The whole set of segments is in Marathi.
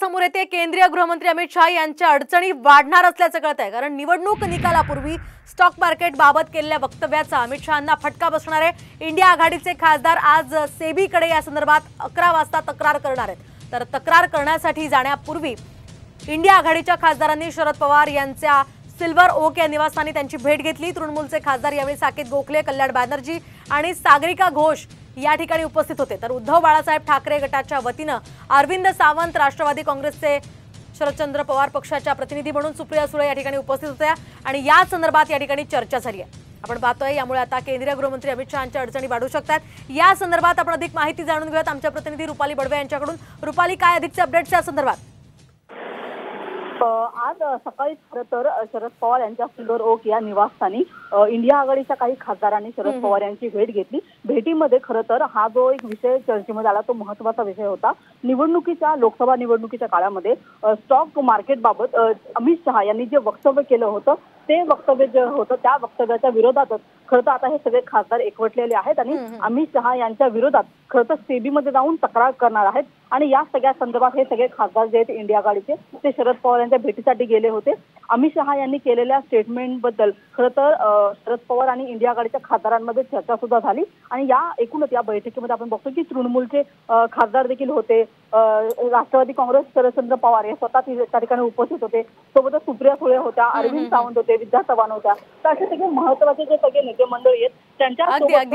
समोर येते। केंद्रीय गृहमंत्री अमित शाह यांच्या अडचणी वाढणार असल्याचं कळत आहे, कारण निवडणूक निकालापूर्वी स्टॉक मार्केट बाबत केलेल्या वक्तव्याचा अमित शहांना फटका बसणार आहे। इंडिया आघाडीचे खासदार आज सेबीकडे या संदर्भात 11 वाजता तक्रार करणार आहेत। तर तक्रार करण्यासाठी जाण्यापूर्वी इंडिया आघाडीच्या खासदारांनी शरद पवार यांच्या सिल्वर ओक या निवासस्थानी त्यांची भेट घेतली। तृणमूलचे खासदार यावेळी साकेत गोखले, कल्याण बॅनर्जी आणि सागरिका घोष या ठिकाणी उपस्थित होते। तर उद्धव बाळासाहेब ठाकरे गटाच्या वतीनं अरविंद सावंत, राष्ट्रवादी काँग्रेसचे शरदचंद्र पवार पक्षाच्या प्रतिनिधी म्हणून सुप्रिया सुळे या ठिकाणी उपस्थित होत्या आणि या संदर्भात या ठिकाणी चर्चा झाली आहे। आपण पाहतोय यामुळे आता केंद्रीय गृहमंत्री अमित शहांच्या अडचणी वाढू शकतात। या संदर्भात आपण अधिक माहिती जाणून घेऊयात आमच्या प्रतिनिधी रुपाली बडवे यांच्याकडून। रुपाली, काय अधिकचे अपडेट्स या संदर्भात? आज सकाळी खरं तर शरद पवार यांच्या सिल्वर ओक या निवासस्थानी इंडिया आघाडीच्या काही खासदारांनी शरद पवार यांची भेट घेतली। भेटीमध्ये खरं तर हा जो एक विषय चर्चेमध्ये आला तो महत्त्वाचा विषय होता। लोकसभा निवडणुकीच्या काळामध्ये स्टॉक मार्केट बाबत अमित शहा यांनी जे वक्तव्य केलं होतं ते वक्तव्य जे होतं त्या वक्तव्याच्या विरोधातच खरं तर आता हे सगळे खासदार एकवटलेले आहेत आणि अमित शहा यांच्या विरोधात खरं तर सेबीमध्ये जाऊन तक्रार करणार आहेत। आणि या सगळ्या संदर्भात हे सगळे खासदार जे आहेत इंडिया आघाडीचे ते शरद पवार यांच्या भेटीसाठी गेले होते। अमित शहा यांनी केलेल्या स्टेटमेंटबद्दल खरं तर शरद पवार आणि इंडिया आघाडीच्या खासदारांमध्ये चर्चा सुद्धा झाली आणि एकूणच या बैठकीमध्ये आपण बघतो की तृणमूलचे खासदार देखील होते, राष्ट्रवादी काँग्रेस शरदचंद्र पवार हे स्वतः त्या ठिकाणी उपस्थित होते, सोबतच सुप्रिया सुळे होत्या, अरविंद सावंत होते, विद्या चव्हाण होत्या। तर असे सगळे महत्त्वाचे जे सगळे नेते मंडळी आहेत त्यांच्या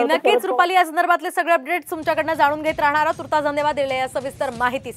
नक्कीच रुपाली, या संदर्भातले सगळे अपडेट्स तुमच्याकडनं जाणून घेत राहणार आहोत। तुर्तास धन्यवाद दिलेल्या या सविस्तर माहितीसाठी।